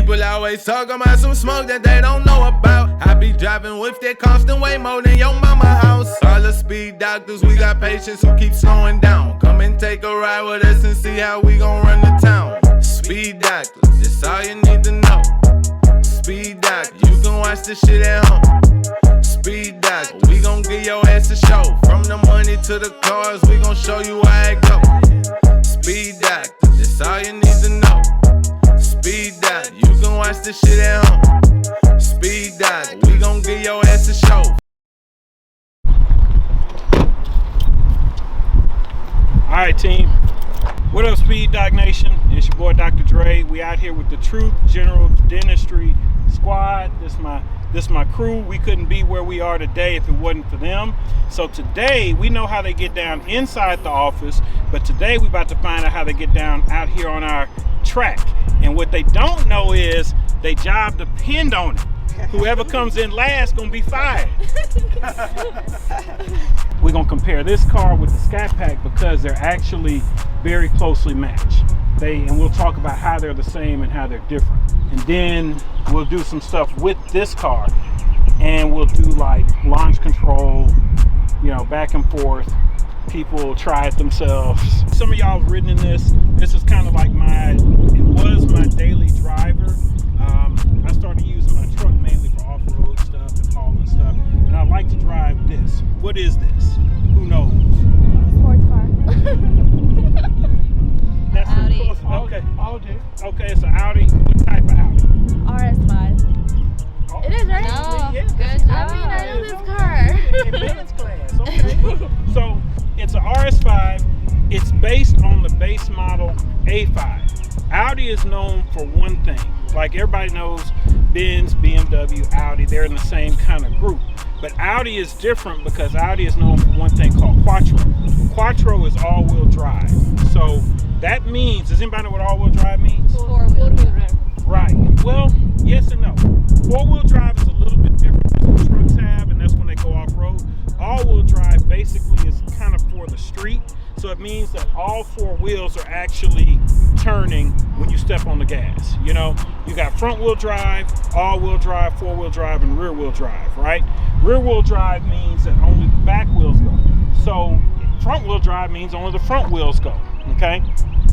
People always talk about some smoke that they don't know about. I be driving with that constant way more than your mama house. All the speed doctors, we got patients who keep slowing down. Come and take a ride with us and see how we gon' run the town. Speed doctors, that's all you need to know. Speed doctor, you can watch this shit at home. Speed doctor, we gon' give your ass a show. From the money to the cars, we gon' show you how it go. Speed doctor, that's all you need to know. Speed doctor, you can watch this shit at home. Speed doctor, we gon' give your ass a show. Alright team, what up SpeedDoc Nation? It's your boy Dr. Dre. We out here with the Truth General Dentistry squad. This my crew. We couldn't be where we are today if it wasn't for them. So today, we know how they get down inside the office, but today we about to find out how they get down out here on our track. And what they don't know is their job depend on it. Whoever comes in last gonna be fired. We're gonna compare this car with the Scat Pack because they're actually very closely matched. And we'll talk about how they're the same and how they're different. And then we'll do some stuff with this car, and we'll do like launch control, you know, back and forth. People try it themselves. Some of y'all have ridden in this. This is kind of like it was my daily driver. I started using my truck mainly for off-road stuff and hauling stuff, and I like to drive this. What is this? Who knows? Sports car. That's Audi. Okay. Audi. Okay, it's an Audi. What type of Audi? RS5. Oh, It is, right? No. Yeah. Good I mean, I know this car. Advanced class. Okay. So it's an RS5. It's based on the base model A5. Audi is known for one thing. Like everybody knows, Benz, BMW, Audi, they're in the same kind of group. But Audi is different because Audi is known for one thing called Quattro. Quattro is all-wheel drive. So that means, does anybody know what all-wheel drive means? Four-wheel drive. Right. Well, yes and no. Four-wheel drive is a little bit different than what trucks have, and that's when they go off-road. All-wheel drive basically is kind of for the street. So it means that all four wheels are actually turning when you step on the gas. You know, you got front wheel drive, all-wheel drive, four-wheel drive, and rear-wheel drive, right? Rear-wheel drive means that only the back wheels go. So front-wheel drive means only the front wheels go, okay?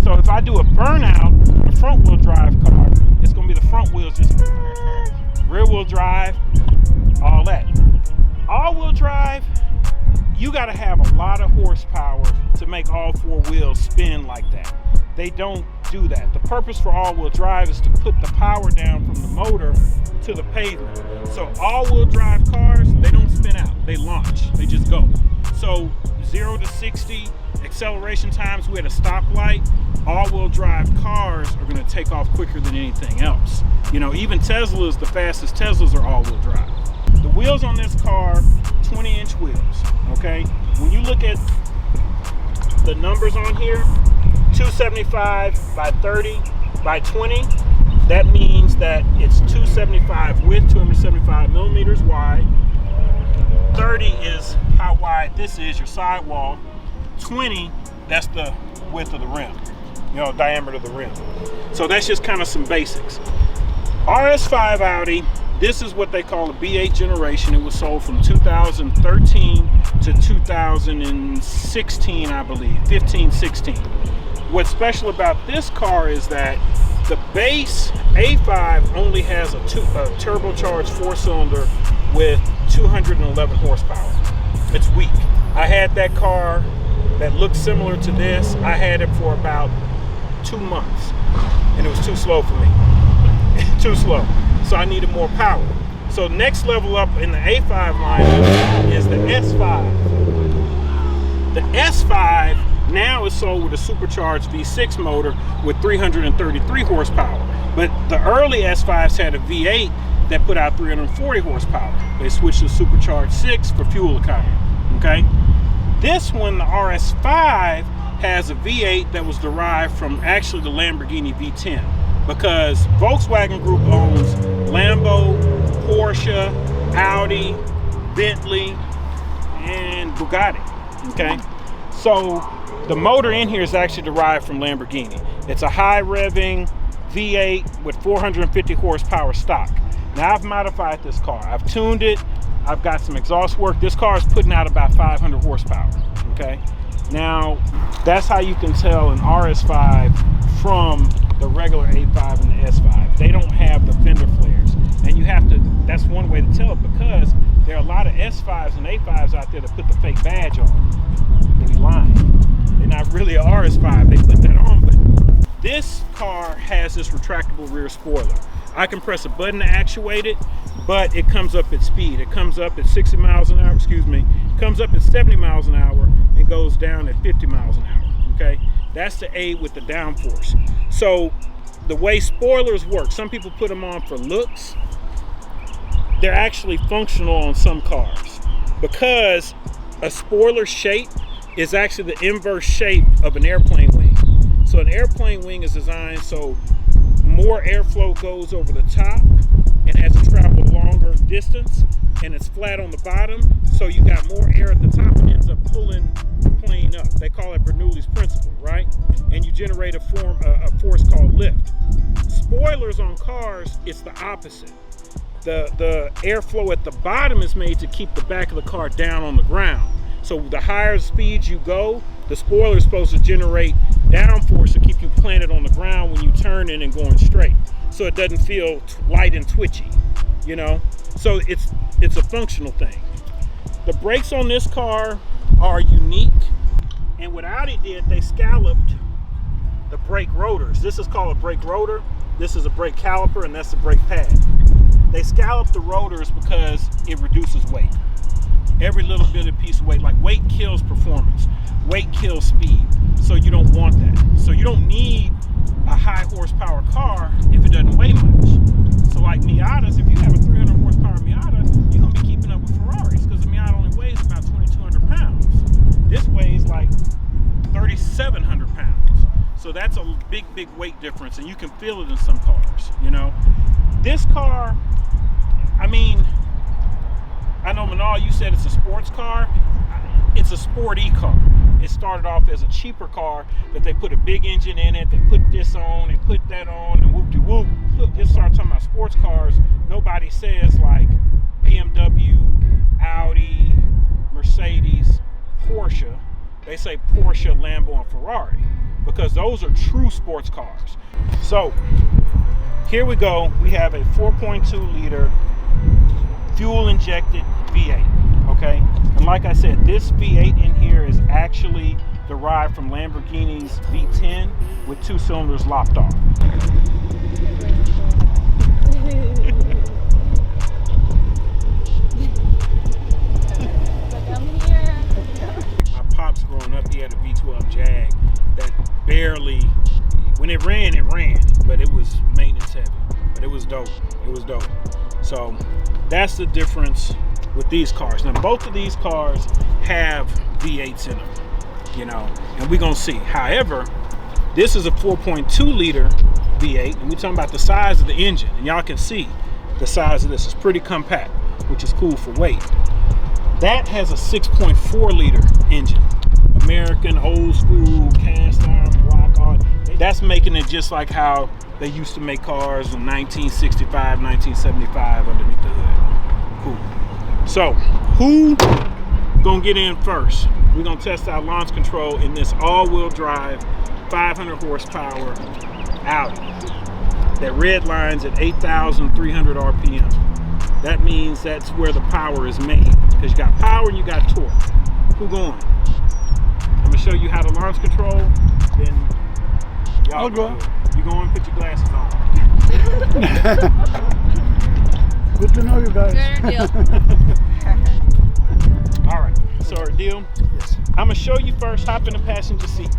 So if I do a burnout on a front-wheel drive car, it's gonna be the front wheels just rear-wheel drive, all that. All-wheel drive, you got to have a lot of horsepower to make all four wheels spin like that. They don't do that. The purpose for all-wheel drive is to put the power down from the motor to the pavement. So all-wheel drive cars, they don't spin out. They launch. They just go. So 0 to 60 acceleration times, we had a stoplight. All-wheel drive cars are going to take off quicker than anything else. You know, even Teslas, the fastest Teslas are all-wheel drive. The wheels on this car, 20-inch wheels, okay? When you look at the numbers on here, 275 by 30 by 20, that means that it's 275 width, 275 millimeters wide. 30 is how wide this is, your sidewall. 20, that's the width of the rim, you know, diameter of the rim. So that's just kind of some basics. RS5 Audi, this is what they call a B8 generation. It was sold from 2013 to 2016, I believe, 15, 16. What's special about this car is that the base A5 only has a turbocharged four-cylinder with 211 horsepower. It's weak. I had that car that looked similar to this. I had it for about 2 months, and it was too slow for me. Too slow. So I needed more power. So next level up in the A5 lineup is the S5. The S5 now is sold with a supercharged V6 motor with 333 horsepower. But the early S5s had a V8 that put out 340 horsepower. They switched to supercharged 6 for fuel economy, okay? This one, the RS5, has a V8 that was derived from actually the Lamborghini V10, because Volkswagen Group owns Lambo, Porsche, Audi, Bentley, and Bugatti, okay? So the motor in here is actually derived from Lamborghini. It's a high revving V8 with 450 horsepower stock. Now I've modified this car. I've tuned it. I've got some exhaust work. This car is putting out about 500 horsepower, okay? Now, that's how you can tell an RS5 from the regular A5 and the S5. They don't have the fender flares. And you have to, that's one way to tell it, because there are a lot of S5s and A5s out there that put the fake badge on. They be lying. They're not really a RS5. They put that on, but this car has this retractable rear spoiler. I can press a button to actuate it, but it comes up at speed. It comes up at 60 miles an hour, excuse me, comes up at 70 miles an hour and goes down at 50 miles an hour, okay? That's to aid with the downforce. So the way spoilers work, some people put them on for looks. They're actually functional on some cars because a spoiler shape is actually the inverse shape of an airplane wing. So an airplane wing is designed so more airflow goes over the top and has to travel a longer distance, and it's flat on the bottom, so you got more air at the top and ends up pulling the plane up. They call it Bernoulli's principle, right? And you generate a force called lift. Spoilers on cars, it's the opposite. The airflow at the bottom is made to keep the back of the car down on the ground. So the higher speeds you go, the spoiler is supposed to generate downforce to keep you planted on the ground when you turn in and going straight, so it doesn't feel light and twitchy, you know? So it's a functional thing. The brakes on this car are unique, and what Audi did, they scalloped the brake rotors. This is called a brake rotor, this is a brake caliper, and that's a brake pad. They scalloped the rotors because it reduces weight. Every little bit of piece of weight, like weight kills performance, weight kills speed, so you don't want that. So you don't need a high horsepower car if it doesn't weigh much. So like Miatas, if you have a 300 horsepower Miata, you're gonna be keeping up with Ferraris because the Miata only weighs about 2,200 pounds. This weighs like 3,700 pounds. So that's a big weight difference, and you can feel it in some cars, you know? This car, I mean, I know Manal, you said it's a sports car. It's a sporty car. It started off as a cheaper car that they put a big engine in it, they put this on, they put that on, and whoop-de-whoop. Just start talking about sports cars. Nobody says like BMW, Audi, Mercedes, Porsche. They say Porsche, Lambo, and Ferrari because those are true sports cars. So here we go. We have a 4.2 liter fuel injected V8, okay? And like I said, this V8 in here is actually derived from Lamborghini's V10 with 2 cylinders lopped off. My pop's growing up, he had a V12 Jag that barely, when it ran, but it was maintenance heavy. But it was dope, it was dope. So that's the difference with these cars. Now both of these cars have V8s in them, you know, and we're gonna see. However, this is a 4.2 liter V8, and we're talking about the size of the engine, and y'all can see the size of this. It's pretty compact, which is cool for weight. That has a 6.4 liter engine. American, old school, cast iron, rock hard. That's making it just like how they used to make cars in 1965, 1975 underneath the hood. Cool. So, who gonna get in first? We're gonna test out launch control in this all-wheel drive, 500 horsepower Audi. That red line's at 8,300 RPM. That means that's where the power is made. Because you got power and you got torque. Who going? I'm gonna show you how to launch control, then y'all go. You going, put your glasses on. Good to know you guys. All right, so Odili, Yes. I'm gonna show you first, hop in the passenger seat.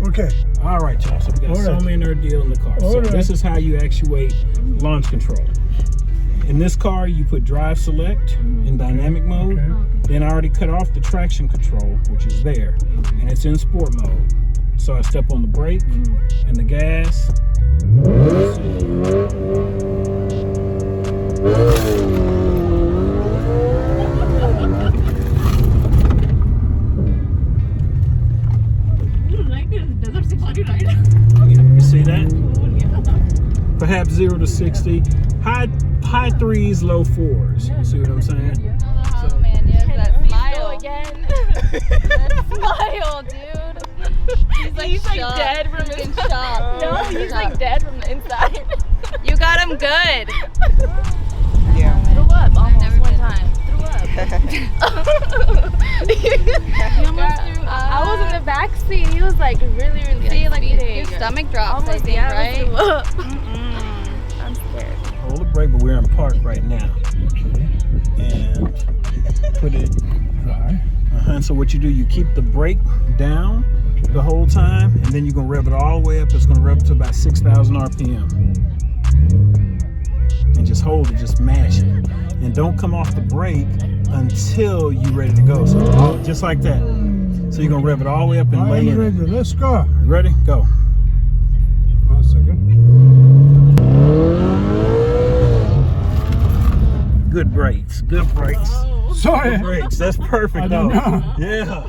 Okay. All right, y'all, so we got Soma and Odili in the car. So this is how you actuate launch control. In this car, you put drive select in dynamic mode. Okay. Then I already cut off the traction control, which is there, and it's in sport mode. So I step on the brake and the gas. Like this desert safari ride. perhaps 0 to 60. High 3s, low 4s. See what I'm saying? Oh man, yes, that smile again. That smile, dude. He's like dead from the inside. No, he's like dead from the inside. You got him good. Yeah. Threw up almost one time. Threw up. He almost threw up. I was in the back seat. He was like really See, like big. your stomach drops, Almost, I think, yeah, right? threw up. I'm scared. Hold the brake, but we're in park right now. And put it Dry. So what you do, you keep the brake down the whole time, and then you're gonna rev it all the way up. It's gonna rev to about 6,000 RPM. And just hold it, just mash it. And don't come off the brake until you're ready to go. So just like that. So you're gonna rev it all the way up and I lay am in ready. it. Let's go. Ready? Go. 1 second. Good brakes. Good brakes. Sorry. Good brakes. That's perfect I though. don't know. Yeah.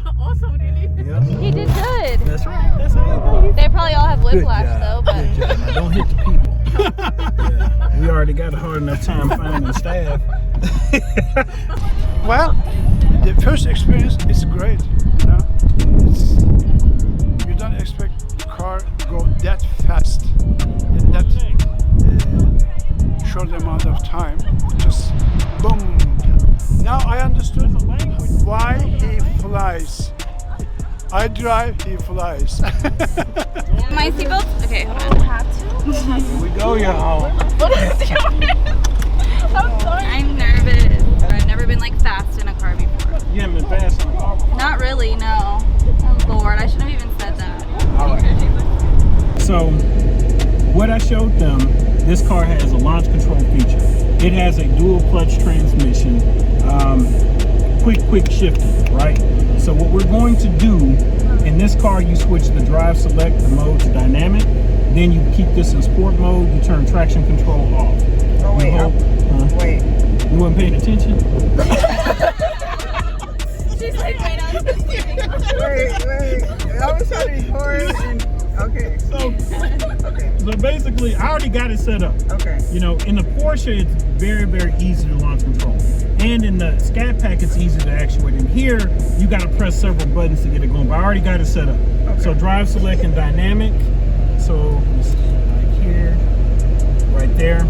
Yep. He did good. That's right. That's how you do it. They probably all have Good whiplash job. though, but Good job. Now don't hit the people. Yeah. We already got a hard enough time finding staff. Well, the first experience is great. You know, you don't expect the car to go that fast in that short amount of time. Just boom. Now I understood why he flies. I drive, he flies. my seatbelt. Okay, hold on. Here we go, y'all. I'm nervous. I've never been like fast in a car before. You haven't been fast in a car before. Not really, no. Oh Lord, I shouldn't have even said that. All right. So, what I showed them, this car has a launch control feature. It has a dual clutch transmission, quick shifting, right? So what we're going to do, in this car you switch the drive select, the mode to dynamic, then you keep this in sport mode, you turn traction control off. Oh wait, Wait. You weren't paying attention? She's like right on the wait. I was trying to record and okay. So basically, I already got it set up. Okay. You know, in the Porsche, it's very, very easy to launch control. And in the Scat Pack, it's easy to actuate. And here, you got to press several buttons to get it going. But I already got it set up. Okay. So drive select and dynamic. So right here, right there.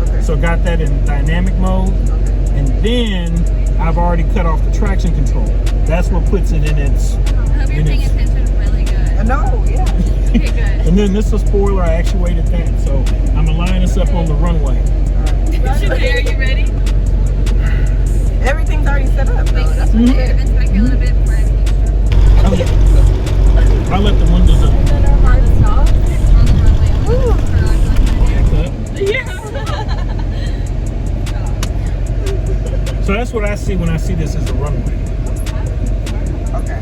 Okay. So got that in dynamic mode. Okay. And then I've already cut off the traction control. That's what puts it in its. I hope you're paying attention really good. No, yeah. Okay, good. And then this is spoiler, I actuated that. So I'm gonna line us up on the runway. Okay, are you ready? Everything's already set up. Wait, That's can you advance back here a little bit before I make sure? Okay. I'll let the windows up. On the runway. So that's what I see when I see this as a runway. okay.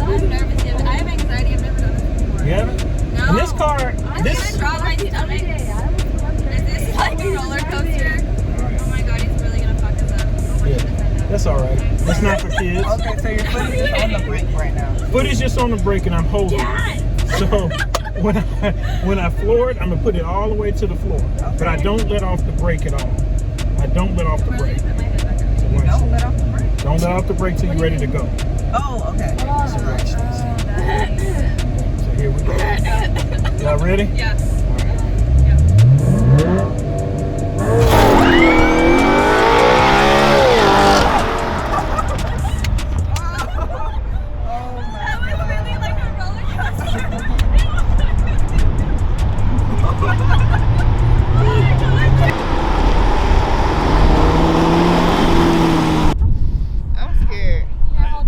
I'm nervous. I have anxiety. I've never done this before. You haven't? No. And this car, I'm this. gonna drop my stomach. Is this like a roller coaster? Oh my god, he's really gonna fuck us up. Yeah, that's all right. It's not for kids. Okay, so your foot is on the brake right now. Foot is just on the brake and I'm holding it. So when I floor it, I'm gonna put it all the way to the floor. But I don't let off the brake at all. I don't let off the brake. So watch Don't this. let off the brake. Don't let off the brake till you're ready to go. Oh, okay. So watch this. So here we go. Y'all ready? Yeah. That was really like a roller coaster. I'm scared.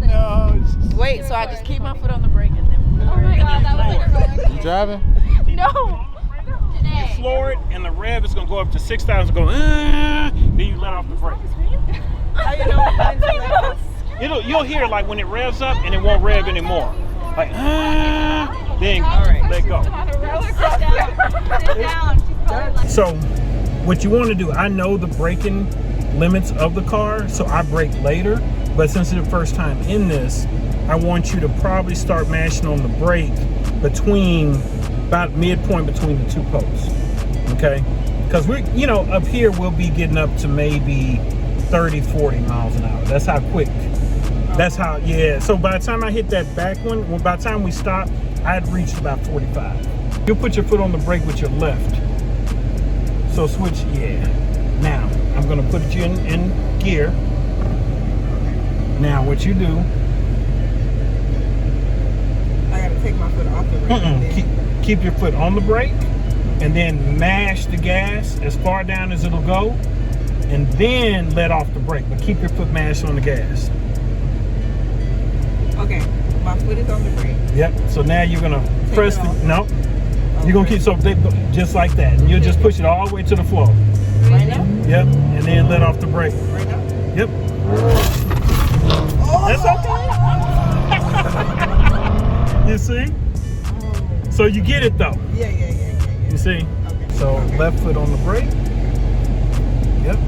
No, it's just, Wait, so I just keep my foot on the brake and then. Oh my god, that was like a roller coaster. You driving? No. You floor it and the rev is gonna go up to 6,000. Go, then you let off the brake. How you know when to let go? You'll hear like when it revs up and it won't rev anymore. Like, then let go. Sit down. She's probably like, So what you want to do, I know the braking limits of the car, so I brake later. But since it's the first time in this, I want you to probably start mashing on the brake between about midpoint between the two posts. Okay, because we, you know, up here we'll be getting up to maybe 30, 40 miles an hour. That's how quick. That's how, yeah. So by the time I hit that back one, well, by the time we stopped, I had reached about 45. You'll put your foot on the brake with your left. So switch, yeah. Now, I'm gonna put you in gear. Now, what you do. I gotta take my foot off the brake. Keep your foot on the brake, and then mash the gas as far down as it'll go, and then let off the brake, but keep your foot mashed on the gas. Okay, my foot is on the brake. Yep, so now you're gonna press the, no. You're gonna keep, so they, just like that. And you'll just push it all the way to the floor. Right now? Yep, and then let off the brake. Right now? Yep. That's okay. You see? So you get it though. Yeah. You see? Okay. So left foot on the brake. Yep,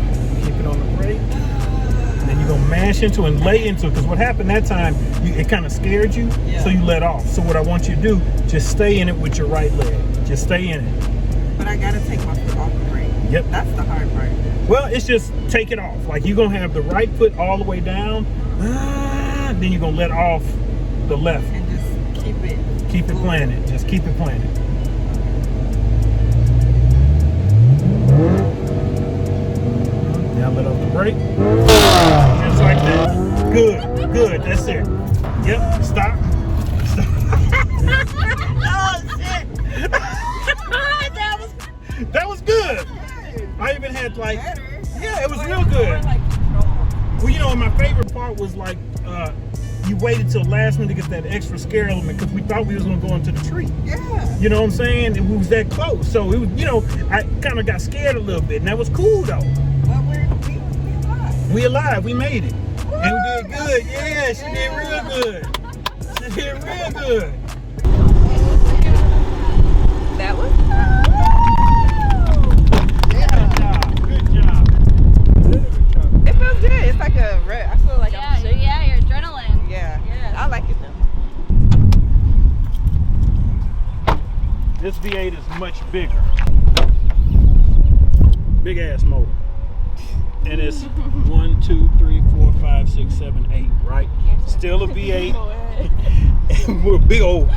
keep it on the brake. And then you're gonna mash into it and lay into it, because what happened that time, it kind of scared you, so you let off. So what I want you to do, just stay in it with your right leg. Just stay in it. But I gotta take my foot off the brake. Yep. That's the hard part. Well, it's just take it off. Like you're gonna have the right foot all the way down, then you're gonna let off the left. And just Keep it planted. Just keep it planted. Now let off the brake. Just like that. Good. That's it. Yep. Stop. Oh shit! That was good. I even had like, yeah, it was real good. Well, you know, my favorite part was like, you waited till last minute to get that extra scare element, because we thought we was gonna go into the tree. Yeah. You know what I'm saying? It was that close, so it was, you know, I kind of got scared a little bit, and that was cool though. But we alive. We alive. We made it, and we did good. Yeah, she did real good. She did real good. That was. Good job. It feels good. It's like a red. I feel like I'm shaking. Yeah, your adrenaline. Yeah. I like it though. This V8 is much bigger. Big ass motor. And it's 1, 2, 3, 4, 5, 6, 7, 8, right? Still a V8. And we're big old.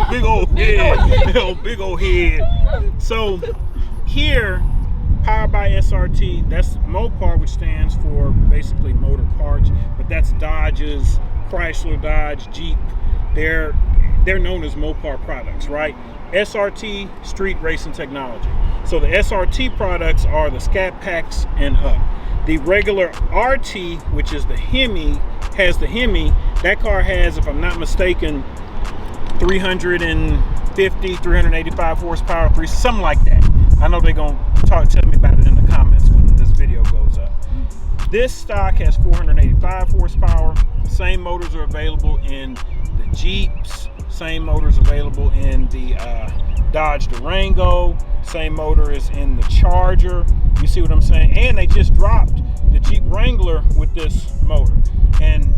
Big old head. Big old head. So here, powered by SRT, that's Mopar, which stands for basically motor parts, but that's Dodge's, Chrysler, Dodge, Jeep. They're known as Mopar products, right? SRT, street racing technology. So the SRT products are the Scat Packs and up. The regular RT, which is the Hemi, has the Hemi. That car has, if I'm not mistaken, 350, 385 horsepower, something like that. I know they're gonna tell me about it in the comments when this video goes up. This stock has 485 horsepower. Same motors are available in the Jeeps. Same motors available in the Dodge Durango. Same motor is in the Charger. You see what I'm saying? And they just dropped the Jeep Wrangler with this motor. And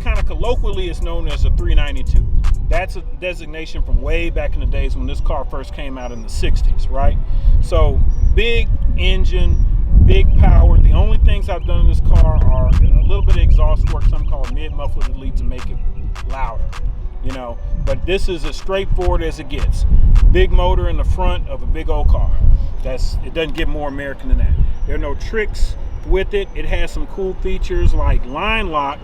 kind of colloquially, it's known as a 392. That's a designation from way back in the days when this car first came out in the 60s, right? So big engine, big power. The only things I've done in this car are a little bit of exhaust work, something called mid-muffler delete, to make it louder, you know. But this is as straightforward as it gets. Big motor in the front of a big old car. It doesn't get more American than that. There are no tricks with it. It has some cool features like line lock,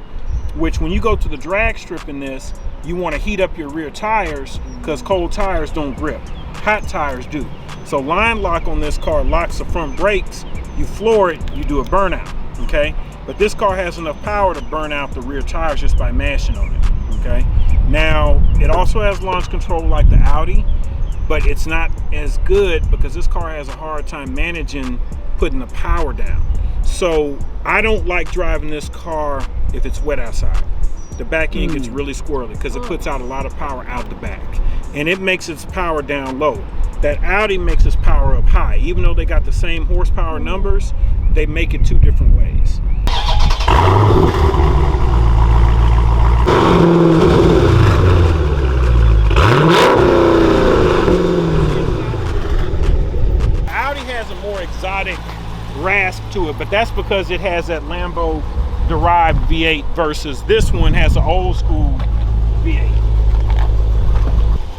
which when you go to the drag strip in this, you want to heat up your rear tires because cold tires don't grip. Hot tires do. So line lock on this car locks the front brakes. You floor it, you do a burnout, okay? But this car has enough power to burn out the rear tires just by mashing on it, okay? Now, it also has launch control like the Audi, but it's not as good because this car has a hard time managing putting the power down. So I don't like driving this car if it's wet outside. The back end gets really squirrely because it puts out a lot of power out the back, and it makes its power down low. That Audi makes its power up high. Even though they got the same horsepower numbers, they make it two different ways. exotic rasp to it, but that's because it has that Lambo derived V8 versus this one has an old school V8.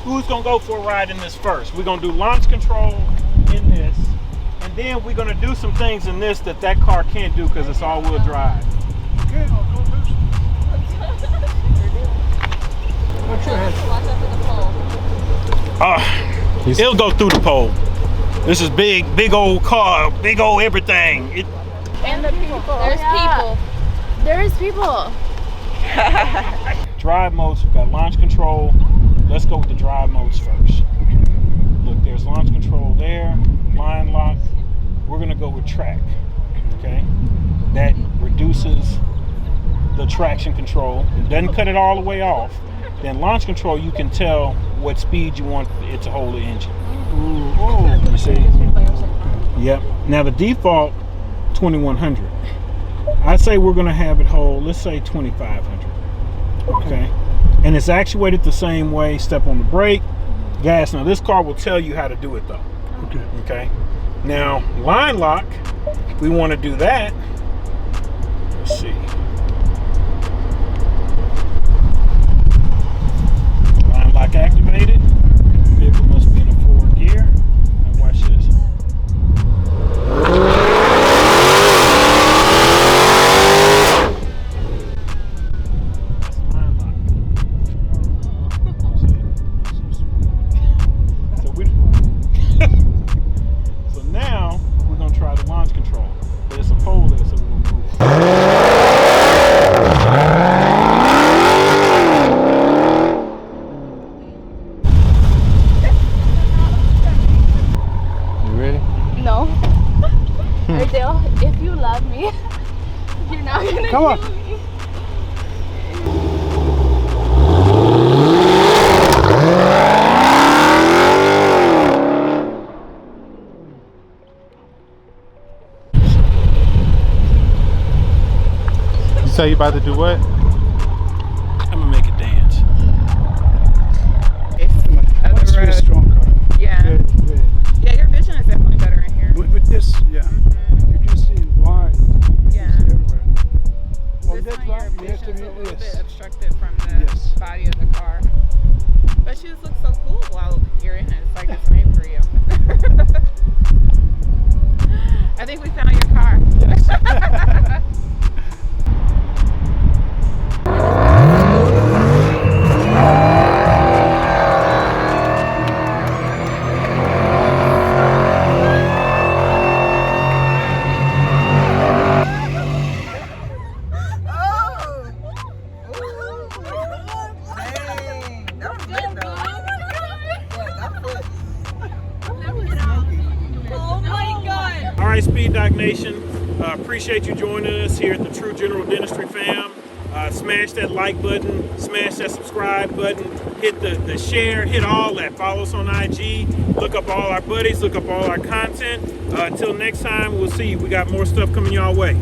Who's gonna go for a ride in this first? We're gonna do launch control in this, and then we're gonna do some things in this that car can't do because it's all-wheel drive. Okay, I'll go first. What's your head? Watch out for the pole. It'll go through the pole. This is big old car, big old everything. And the people. There's people. There's people. Drive modes, we've got launch control. Let's go with the drive modes first. Look, there's launch control there, line lock. We're gonna go with track, okay? That reduces the traction control. It doesn't cut it all the way off. Then launch control, you can tell what speed you want it to hold the engine. Ooh, oh, You see? Yep. Now the default 2100. I say we're gonna have it hold, let's say 2500. Okay. And it's actuated the same way. Step on the brake, gas. Now this car will tell you how to do it though. okay. Okay. Now line lock, we want to do that. Let's see. Line lock activated. Vehicle must be in a forward gear. Now watch this. That's line lock. So now we're gonna try the launch control. There's a pole there, so we're gonna move. You ready? No. Adele, if you love me, you're not gonna Come on. kill me. You say you about to do what? I'm gonna make it dance. That's a very strong car. Yeah. Very, very. Yeah, your vision is definitely better in here. With this, yeah. You can see wide. Yeah. You can see everywhere. On This that one, your line, you have to vision's be a little yes. bit obstructed from the Yes. body of the car. But you just look so cool while you're in it. It's like it's made for you. I think we found your car. Yes. All right, SpeedDoc Nation, appreciate you joining us here at the True General Dentistry fam. Smash that like button, smash that subscribe button, hit the share, hit all that. Follow us on IG, look up all our buddies, look up all our content. Until next time, we'll see you. We got more stuff coming your way.